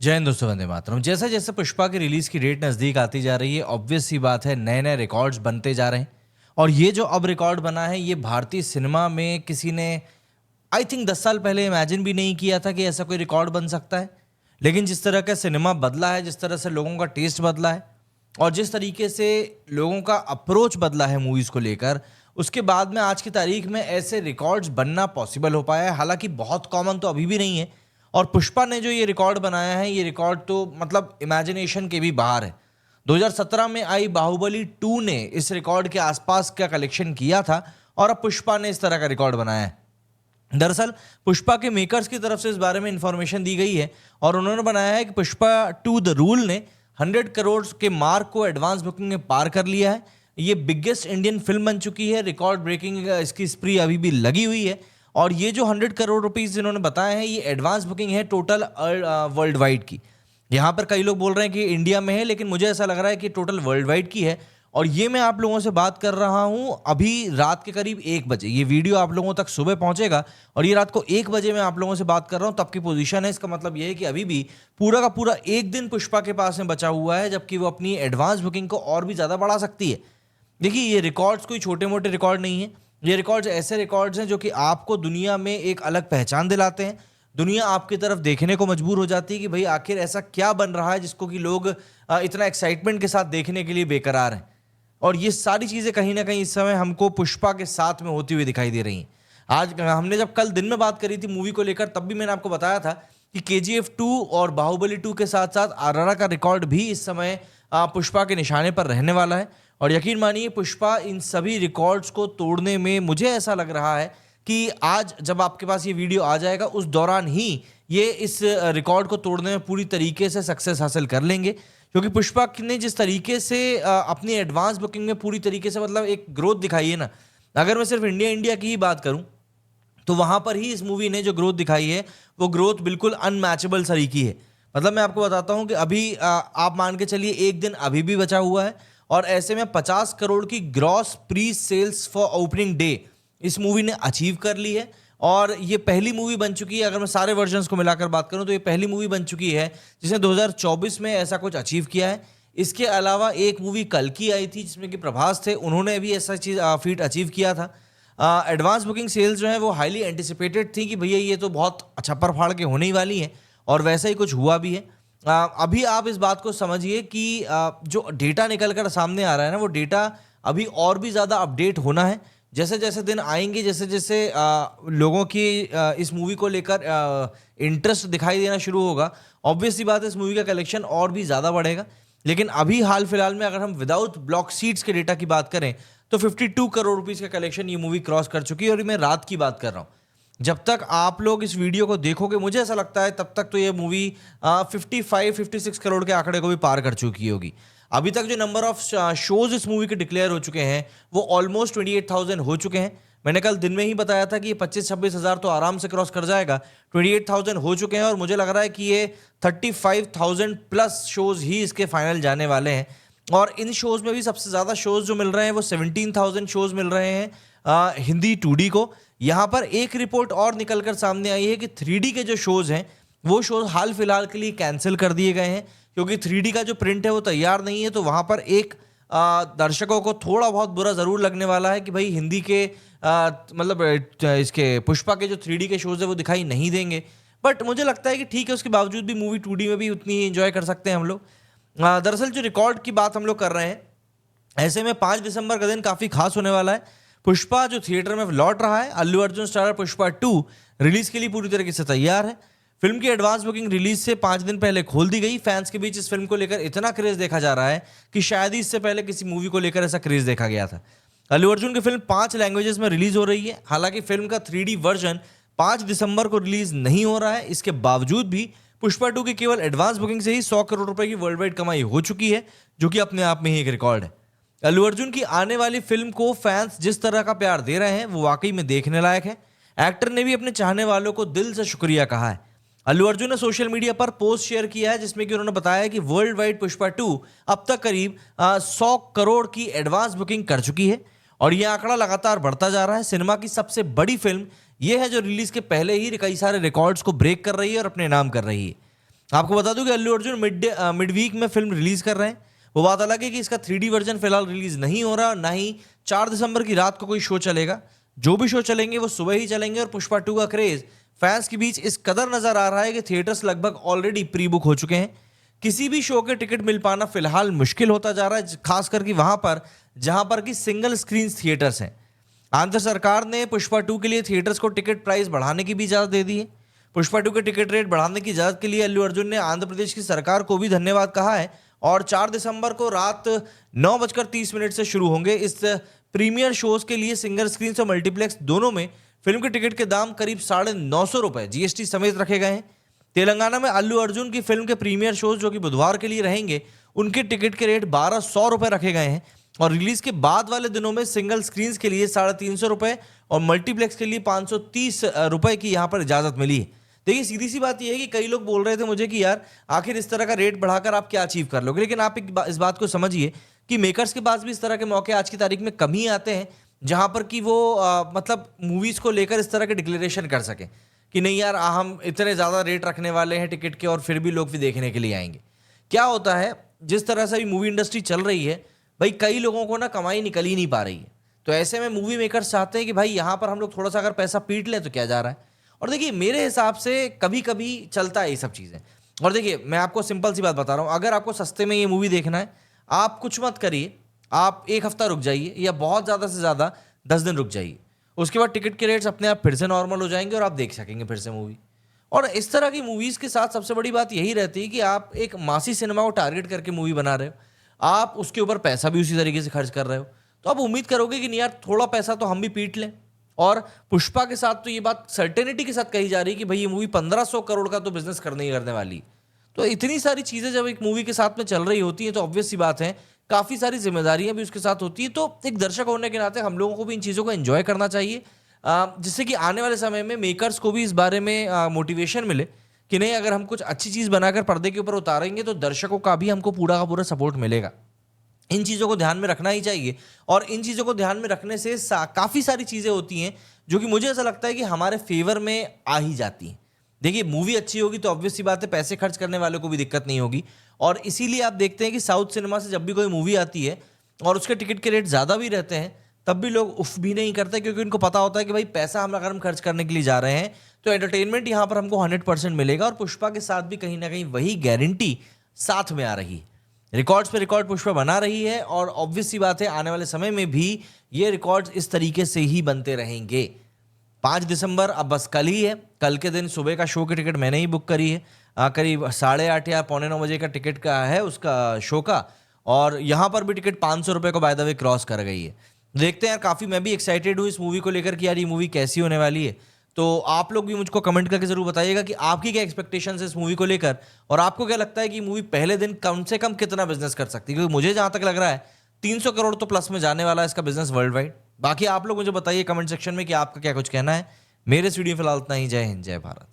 जय हिंद दोस्तों, वंदे मातरम। जैसे जैसे पुष्पा की रिलीज की डेट नज़दीक आती जा रही है, ऑब्वियस सी बात है नए नए रिकॉर्ड्स बनते जा रहे हैं। और ये जो अब रिकॉर्ड बना है, ये भारतीय सिनेमा में किसी ने आई थिंक 10 साल पहले इमेजिन भी नहीं किया था कि ऐसा कोई रिकॉर्ड बन सकता है। लेकिन जिस तरह का सिनेमा बदला है, जिस तरह से लोगों का टेस्ट बदला है और जिस तरीके से लोगों का अप्रोच बदला है मूवीज़ को लेकर, उसके बाद में आज की तारीख में ऐसे रिकॉर्ड्स बनना पॉसिबल हो पाया है। हालांकि बहुत कॉमन तो अभी भी नहीं है। और पुष्पा ने जो ये रिकॉर्ड बनाया है, ये रिकॉर्ड तो मतलब इमेजिनेशन के भी बाहर है। 2017 में आई बाहुबली 2 ने इस रिकॉर्ड के आसपास का कलेक्शन किया था और अब पुष्पा ने इस तरह का रिकॉर्ड बनाया है। दरअसल पुष्पा के मेकर्स की तरफ से इस बारे में इंफॉर्मेशन दी गई है और उन्होंने बनाया है कि पुष्पा 2 द रूल ने 100 करोड़ के मार्क को एडवांस बुकिंग में पार कर लिया है। ये बिगेस्ट इंडियन फिल्म बन चुकी है। रिकॉर्ड ब्रेकिंग इसकी स्प्री अभी भी लगी हुई है। और ये जो 100 करोड़ रुपीस जिन्होंने बताया है, ये एडवांस बुकिंग है टोटल वर्ल्ड वाइड की। यहाँ पर कई लोग बोल रहे हैं कि इंडिया में है, लेकिन मुझे ऐसा लग रहा है कि टोटल वर्ल्ड वाइड की है। और ये मैं आप लोगों से बात कर रहा हूँ अभी रात के करीब 1 बजे। ये वीडियो आप लोगों तक सुबह पहुंचेगा और ये रात को 1 बजे मैं आप लोगों से बात कर रहा हूँ, तब की पोजीशन है। इसका मतलब ये है कि अभी भी पूरा का पूरा एक दिन पुष्पा के पास में बचा हुआ है, जबकि वो अपनी एडवांस बुकिंग को और भी ज़्यादा बढ़ा सकती है। देखिए, ये रिकॉर्ड्स कोई छोटे मोटे रिकॉर्ड नहीं है। ये रिकॉर्ड्स ऐसे रिकॉर्ड्स हैं जो कि आपको दुनिया में एक अलग पहचान दिलाते हैं। दुनिया आपकी तरफ देखने को मजबूर हो जाती है कि भाई आखिर ऐसा क्या बन रहा है जिसको कि लोग इतना एक्साइटमेंट के साथ देखने के लिए बेकरार हैं। और ये सारी चीज़ें कहीं ना कहीं इस समय हमको पुष्पा के साथ में होती हुई दिखाई दे रही हैं। आज हमने जब कल दिन में बात करी थी मूवी को लेकर, तब भी मैंने आपको बताया था कि KGF 2 और बाहुबली 2 के साथ साथ RRR का रिकॉर्ड भी इस समय पुष्पा के निशाने पर रहने वाला है। और यकीन मानिए, पुष्पा इन सभी रिकॉर्ड्स को तोड़ने में, मुझे ऐसा लग रहा है कि आज जब आपके पास ये वीडियो आ जाएगा, उस दौरान ही ये इस रिकॉर्ड को तोड़ने में पूरी तरीके से सक्सेस हासिल कर लेंगे। क्योंकि पुष्पा ने जिस तरीके से अपनी एडवांस बुकिंग में पूरी तरीके से मतलब एक ग्रोथ दिखाई है ना। अगर मैं सिर्फ इंडिया इंडिया की ही बात करूं, तो वहां पर ही इस मूवी ने जो ग्रोथ दिखाई है, वो ग्रोथ बिल्कुल अनमैचेबल तरीकी है। मतलब मैं आपको बताता हूं कि अभी आप मान के चलिए एक दिन अभी भी बचा हुआ है और ऐसे में 50 करोड़ की gross pre sales for opening day इस मूवी ने अचीव कर ली है। और ये पहली मूवी बन चुकी है, अगर मैं सारे वर्जन्स को मिलाकर बात करूं, तो ये पहली मूवी बन चुकी है जिसने 2024 में ऐसा कुछ अचीव किया है। इसके अलावा एक मूवी कल की आई थी जिसमें कि प्रभास थे, उन्होंने भी ऐसा चीज फीट अचीव किया था। एडवांस बुकिंग सेल्स जो है वो हाईली एंटिसिपेटेड थी कि भैया ये तो बहुत छप्पर फाड़ के होने ही वाली है, और वैसा ही कुछ हुआ भी है। अभी आप इस बात को समझिए कि जो डेटा निकल कर सामने आ रहा है ना, वो डेटा अभी और भी ज़्यादा अपडेट होना है। जैसे जैसे दिन आएंगे, जैसे जैसे लोगों की इस मूवी को लेकर इंटरेस्ट दिखाई देना शुरू होगा, ऑब्वियस सी बात है इस मूवी का कलेक्शन और भी ज़्यादा बढ़ेगा। लेकिन अभी हाल फिलहाल में अगर हम विदाउट ब्लॉक सीट्स के डेटा की बात करें, तो 52 करोड़ रुपीस का कलेक्शन ये मूवी क्रॉस कर चुकी है। और ये मैं रात की बात कर रहा हूँ। जब तक आप लोग इस वीडियो को देखोगे, मुझे ऐसा लगता है तब तक तो ये मूवी 55-56 करोड़ के आंकड़े को भी पार कर चुकी होगी। अभी तक जो नंबर ऑफ शोज इस मूवी के डिक्लेयर हो चुके हैं, वो ऑलमोस्ट 28,000 हो चुके हैं। मैंने कल दिन में ही बताया था कि ये 25-26 हज़ार तो आराम से क्रॉस कर जाएगा। 28,000 हो चुके हैं और मुझे लग रहा है कि ये 35,000 प्लस शोज ही इसके फाइनल जाने वाले हैं। और इन शोज में भी सबसे ज़्यादा शोज जो मिल रहे हैं वो 17,000 शोज मिल रहे हैं हिंदी 2D को। यहाँ पर एक रिपोर्ट और निकल कर सामने आई है कि 3D के जो शोज हैं, वो शोज हाल फिलहाल के लिए कैंसिल कर दिए गए हैं, क्योंकि 3D का जो प्रिंट है वो तैयार नहीं है। तो वहाँ पर एक दर्शकों को थोड़ा बहुत बुरा ज़रूर लगने वाला है कि भाई हिंदी के मतलब इसके पुष्पा के जो 3D के शोज है वो दिखाई नहीं देंगे। बट मुझे लगता है कि ठीक है, उसके बावजूद भी मूवी 2D में भी उतनी ही एंजॉय कर सकते हैं हम लोग। दरअसल जो रिकॉर्ड की बात हम लोग कर रहे हैं, ऐसे में 5 दिसंबर का दिन काफ़ी खास होने वाला है। पुष्पा जो थिएटर में लौट रहा है, अल्लू अर्जुन स्टारर पुष्पा 2 रिलीज के लिए पूरी तरीके से तैयार है। फिल्म की एडवांस बुकिंग रिलीज से 5 दिन पहले खोल दी गई। फैंस के बीच इस फिल्म को लेकर इतना क्रेज देखा जा रहा है कि शायद ही इससे पहले किसी मूवी को लेकर ऐसा क्रेज देखा गया था। अल्लू अर्जुन की फिल्म 5 लैंग्वेजेस में रिलीज हो रही है। हालांकि फिल्म का 3D वर्जन 5 दिसंबर को रिलीज नहीं हो रहा है। इसके बावजूद भी पुष्पा 2 की केवल एडवांस बुकिंग से ही 100 करोड़ रुपए की वर्ल्ड वाइड कमाई हो चुकी है, जो कि अपने आप में ही एक रिकॉर्ड है। अल्लू अर्जुन की आने वाली फिल्म को फैंस जिस तरह का प्यार दे रहे हैं, वो वाकई में देखने लायक है। एक्टर ने भी अपने चाहने वालों को दिल से शुक्रिया कहा है। अल्लू अर्जुन ने सोशल मीडिया पर पोस्ट शेयर किया है जिसमें कि उन्होंने बताया कि वर्ल्ड वाइड पुष्पा 2 अब तक करीब 100 करोड़ की एडवांस बुकिंग कर चुकी है और यह आंकड़ा लगातार बढ़ता जा रहा है। सिनेमा की सबसे बड़ी फिल्म यह है जो रिलीज के पहले ही कई सारे रिकॉर्ड्स को ब्रेक कर रही है और अपने नाम कर रही है। आपको बता दूं कि अल्लू अर्जुन मिड वीक में फिल्म रिलीज कर रहे हैं। वो बात अलग है कि इसका 3D वर्जन फिलहाल रिलीज नहीं हो रहा, ना ही 4 दिसंबर की रात को कोई शो चलेगा। जो भी शो चलेंगे वो सुबह ही चलेंगे। और पुष्पा 2 का क्रेज फैंस के बीच इस कदर नजर आ रहा है कि थिएटर्स लगभग ऑलरेडी प्री बुक हो चुके हैं। किसी भी शो के टिकट मिल पाना फिलहाल मुश्किल होता जा रहा है, खास करके वहां पर जहां पर कि सिंगल स्क्रीन थिएटर्स हैं। आंध्र सरकार ने पुष्पा 2 के लिए थिएटर्स को टिकट प्राइस बढ़ाने की भी इजाजत दे दी है। पुष्पा 2 के टिकट रेट बढ़ाने की इजाजत के लिए अल्लू अर्जुन ने आंध्र प्रदेश की सरकार को भी धन्यवाद कहा है। और 4 दिसंबर को रात 9:30 से शुरू होंगे इस प्रीमियर शोज के लिए सिंगल स्क्रीन और मल्टीप्लेक्स दोनों में फिल्म के टिकट के दाम करीब 950 रुपए जीएसटी समेत रखे गए हैं। तेलंगाना में अल्लू अर्जुन की फिल्म के प्रीमियर शोज जो कि बुधवार के लिए रहेंगे, उनके टिकट के रेट 1200 रुपए रखे गए हैं। और रिलीज के बाद वाले दिनों में सिंगल स्क्रीन के लिए 350 रुपए और मल्टीप्लेक्स के लिए 530 रुपए की यहां पर इजाजत मिली है। देखिए, सीधी सी बात यह है कि कई लोग बोल रहे थे मुझे कि यार आखिर इस तरह का रेट बढ़ाकर आप क्या अचीव कर लोगे, लेकिन आप इस बात को समझिए कि मेकर्स के पास भी इस तरह के मौके आज की तारीख में कम ही आते हैं जहां पर कि वो मतलब मूवीज को लेकर इस तरह के डिक्लेरेशन कर सके कि नहीं यार हम इतने ज्यादा रेट रखने वाले हैं टिकट के और फिर भी लोग भी देखने के लिए आएंगे। क्या होता है, जिस तरह से मूवी इंडस्ट्री चल रही है भाई, कई लोगों को ना कमाई निकल ही नहीं पा रही है। तो ऐसे में मूवी मेकर्स चाहते हैं कि भाई यहां पर हम लोग थोड़ा सा अगर पैसा पीट लें तो क्या जा रहा है। और देखिए, मेरे हिसाब से कभी कभी चलता है ये सब चीजें। और देखिए, मैं आपको सिंपल सी बात बता रहा हूं, अगर आपको सस्ते में ये मूवी देखना है, आप कुछ मत करिए, आप 1 हफ्ता रुक जाइए या बहुत ज्यादा से ज्यादा 10 दिन रुक जाइए। उसके बाद टिकट के रेट्स अपने आप फिर से नॉर्मल हो जाएंगे और आप देख सकेंगे फिर से मूवी। और इस तरह की मूवीज के साथ सबसे बड़ी बात यही रहती है कि आप एक मासी सिनेमा को टारगेट करके मूवी बना रहे हो, आप उसके ऊपर पैसा भी उसी तरीके से खर्च कर रहे हो, तो आप उम्मीद करोगे कि नहीं यार थोड़ा पैसा तो हम भी पीट लें। और पुष्पा के साथ तो ये बात सर्टेनिटी के साथ कही जा रही है कि भाई ये मूवी 1500 करोड़ का तो बिजनेस करने ही करने वाली। तो इतनी सारी चीजें जब एक मूवी के साथ में चल रही होती हैं तो ऑब्वियस सी बात है काफी सारी जिम्मेदारियां भी उसके साथ होती है। तो एक दर्शक होने के नाते हम लोगों को भी इन चीजों को एंजॉय करना चाहिए, जिससे कि आने वाले समय में मेकर्स को भी इस बारे में मोटिवेशन मिले कि नहीं, अगर हम कुछ अच्छी चीज बनाकर पर्दे के ऊपर उतारेंगे तो दर्शकों का भी हमको पूरा का पूरा सपोर्ट मिलेगा। इन चीज़ों को ध्यान में रखना ही चाहिए। और इन चीज़ों को ध्यान में रखने से काफ़ी सारी चीज़ें होती हैं जो कि मुझे ऐसा लगता है कि हमारे फेवर में आ ही जाती हैं। देखिए, मूवी अच्छी होगी तो ऑब्वियस सी बात है पैसे खर्च करने वालों को भी दिक्कत नहीं होगी। और इसीलिए आप देखते हैं कि साउथ सिनेमा से जब भी कोई मूवी आती है और उसके टिकट के रेट ज़्यादा भी रहते हैं, तब भी लोग उफ भी नहीं करते, क्योंकि उनको पता होता है कि भाई पैसा हम अगर हम खर्च करने के लिए जा रहे हैं तो एंटरटेनमेंट यहाँ पर हमको 100% मिलेगा। और पुष्पा के साथ भी कहीं ना कहीं वही गारंटी साथ में आ रही है। रिकॉर्ड्स पे रिकॉर्ड पुष्पा बना रही है और ऑब्वियस सी बात है आने वाले समय में भी ये रिकॉर्ड्स इस तरीके से ही बनते रहेंगे। 5 दिसंबर अब बस कल ही है। कल के दिन सुबह का शो की टिकट मैंने ही बुक करी है, करीब 8:30 या 8:45 का टिकट का है उसका शो का। और यहाँ पर भी टिकट 500 रुपये को बाय द वे क्रॉस कर गई है। देखते हैं यार, काफ़ी मैं भी एक्साइटेड हूँ इस मूवी को लेकर कि यार ये मूवी कैसी होने वाली है। तो आप लोग भी मुझको कमेंट करके जरूर बताइएगा कि आपकी क्या एक्सपेक्टेशंस है इस मूवी को लेकर, और आपको क्या लगता है कि मूवी पहले दिन कम से कम कितना बिजनेस कर सकती है, क्योंकि मुझे जहां तक लग रहा है 300 करोड़ तो प्लस में जाने वाला है इसका बिजनेस वर्ल्ड वाइड। बाकी आप लोग मुझे बताइए कमेंट सेक्शन में कि आपका क्या कुछ कहना है। मेरे इस वीडियो में फिलहाल इतना ही। जय हिंद, जय भारत।